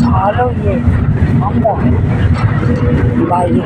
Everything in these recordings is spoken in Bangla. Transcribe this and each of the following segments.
ভালো ইয়ে আমরা বাইরে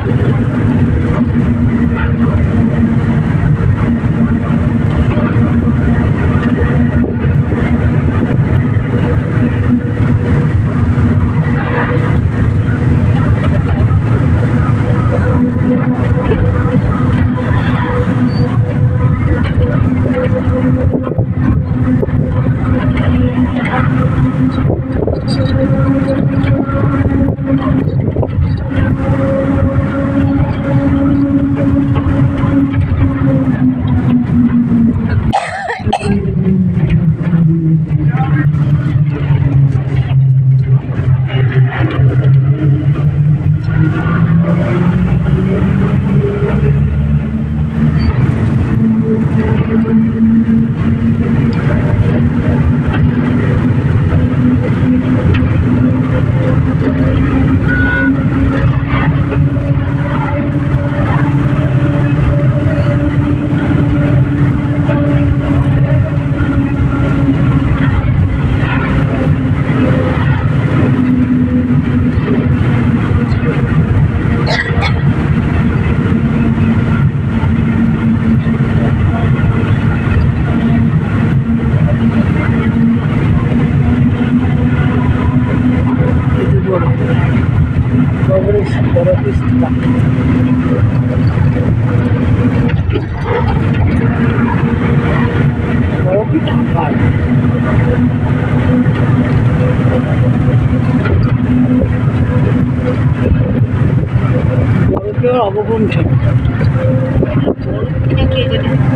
অবগুণ্ঠ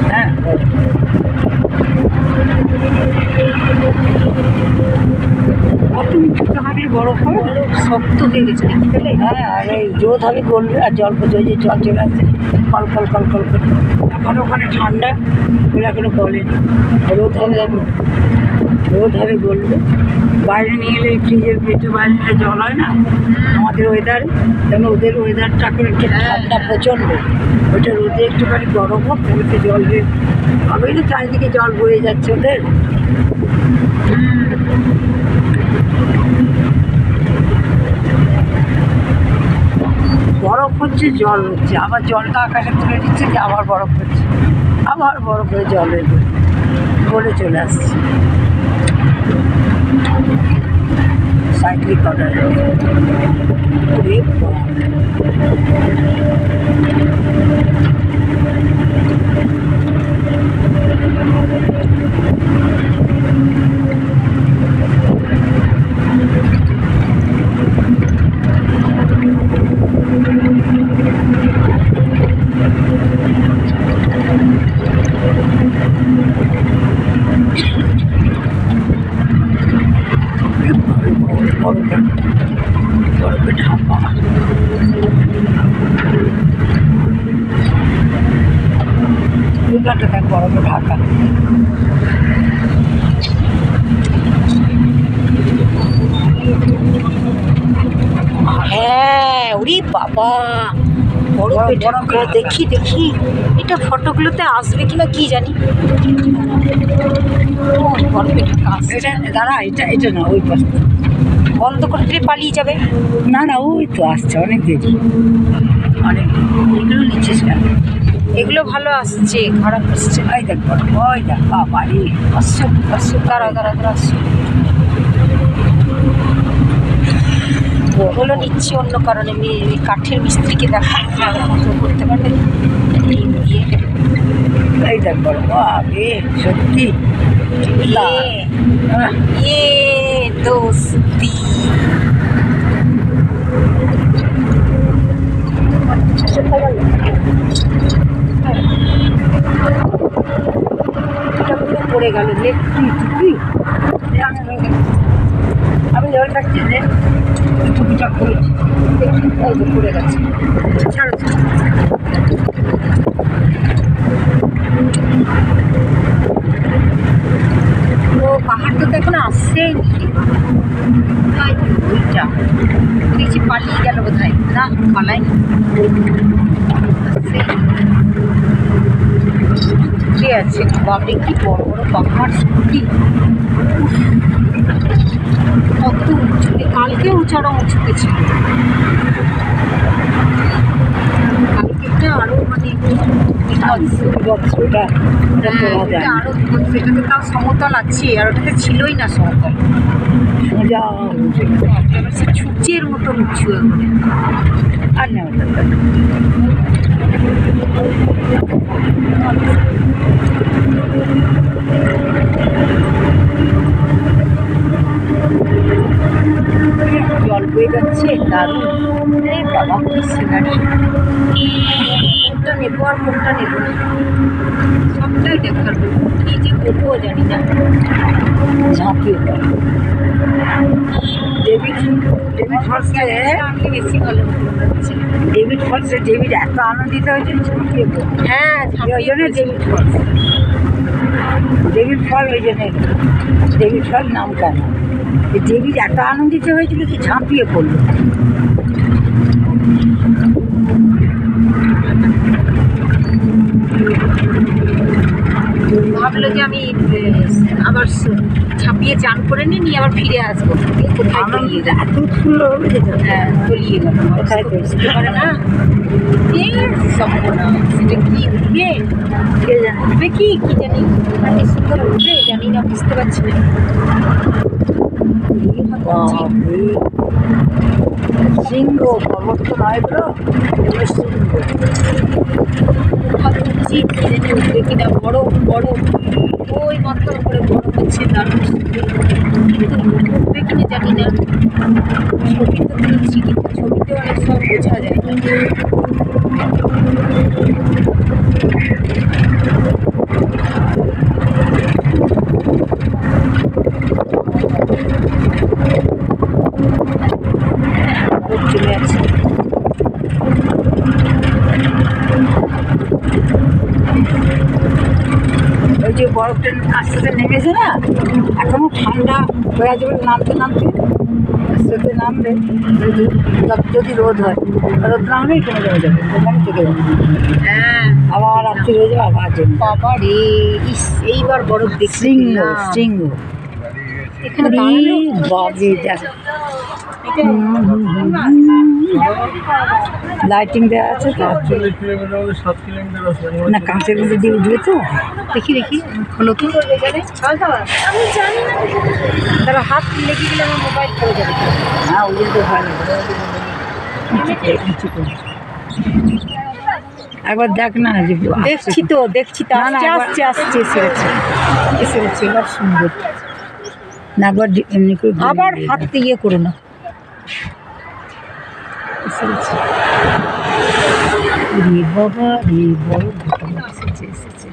হ্যাঁ বরফ শক্ত হয়ে গেছে হ্যাঁ আর এই রোদ হবে গলবে আর জল যে জল চলে আসছে কল কল কল কল করে এখন ওখানে ঠান্ডা বলে এখনো গলেনি রোদ হবে গলবে বাইরে নিয়ে এলে ফ্রিজের পেটে বাইরে নিলে জল হয় না আমাদের ওয়েদার যেন ওদের ওয়েদারটা এখন একটু ঠান্ডা প্রচণ্ড ওইটা রোদে একটুখানি গরম হোক ওইতে জল হয়ে হবেই না চারিদিকে জল বয়ে যাচ্ছে ওদের বরফ হচ্ছে জল হচ্ছে আবার জলটা আকাশে তুলে দিচ্ছে যে আবার বরফ হচ্ছে আবার বরফ হয়ে জল হয়ে গলে চলে আসছে সাইক্লিক অর্ডার বরফে ঢাকা হ্যাঁ ওরে বাবা বরফে ঢাকা দেখি দেখি এটা ফটোগুলোতে আসবে কিনা কি জানি বরফে ঢাকা এটা দাঁড়া এটা এটা না ওই পাশ বন্ধ করতে পালিয়ে যাবে না না ওই তো আসছে অনেক দেরি অনেক এগুলো নিচে এগুলো ভালো আসছে খারাপ আসছে ওই দেখ ওই দেখ বাড়ি আসছে আসছে দাঁড়া দাঁড়া দাঁড়া আসছে ওগুলো নিচ্ছি অন্য কারণে কাঠের মিস্ত্রিকে দেখা করতে পারবে দিয়ে এই দেখ বড় বাবে সত্যি দোস্তি পড়ে গেল আমি জল থাকছি যে টুপিটা করেছি পড়ে গেছে ছাড়ো ও পাহাড়টা তো এখন আসছেই ওইটা দেখছি পালিয়ে গেল বোধহয় না পালাই আসছে উঠে আছে বাবরে, কি বড় বড় পাহাড় সত্যি, কত উঁচুতে, কালকে উঁচারা উঁচুতে ছিল, কালকেটা আরো মানে আরো সেটাতে তাও সমতল আছে, আর ওটাতে ছিলই না সমতল, সোজা সে ছুঁচের মতো উঁচু এগুলো। আর না জল বয়ে যাচ্ছে দারুণ, বাবা কি সিনারি, কোনটা নেবো আর কোনটা নেবো না সবটাই দেখার, কি যে করবো জানি না। ঝাঁপিয়ে ডেভিড ফলসে আমি বেশি ভালো লাগছে, ডেভিড ফলসে ডেভিড এত আনন্দিত হয়েছে ঝাঁপিয়ে পড়ে। হ্যাঁ ওই জন্য ডেভিড ফলস, ডেভিড ফল ওই জন্য ডেভিড ফল নাম কেন, ডেভিড এত আনন্দিত হয়েছিল যে ঝাঁপিয়ে পড়ল। ভাবলো যে আমি আবার ঝাঁপিয়ে চান করে নিয়ে আবার ফিরে আসবো, কোথায় তলিয়ে গেল, এত সুন্দর হ্যাঁ তলিয়ে গেল, কোথায় বুঝতে পারে না সেটা কি উঠবে, কে জানে উঠবে কি জানি, কি সুন্দর উঠবে জানি না, বুঝতে পারছি না। সিংহ পর্বত তো নয় বলো, উঠবে কিনা, বড় বড় ওই মাত্রার উপরে বড় হচ্ছে, দারুণ উঠবে কিনা জানি না, ছবি তো তুলছি কিন্তু ছবিতে অনেক সব বোঝা যায় না। চলে আছে ওই যে বরফটা আস্তে আস্তে নেমেছে না, এখনো ঠান্ডা হয়ে যাবে, নামতে নামতে আস্তে আস্তে নামবে, যদি রোদ হয়, রোদ না হলেই কমে যাবে, যাবে ওখানে থেকে যাবে। হ্যাঁ আবার রাত্রি হয়ে যাবে, আবার যাবে, বাবা রে এইবার বরফ দেখছি, সিংহ এখানে বাবরে দেখ, লাইটিং দেওয়া আছে তো, না কাঁচের মধ্যে দিয়ে উঠবে তো, দেখি হলো তো, আমি জানি না, তারা হাত লেগে গেলে আমার মোবাইল পড়ে যাবে, হ্যাঁ ওই জন্য ভালো, একবার দেখ না, দেখছি তো আসছে এসে গেছে এবার সুন্দর না, একবার এমনি করে আবার হাত ইয়ে করো না, বাবা রে বড় এসেছে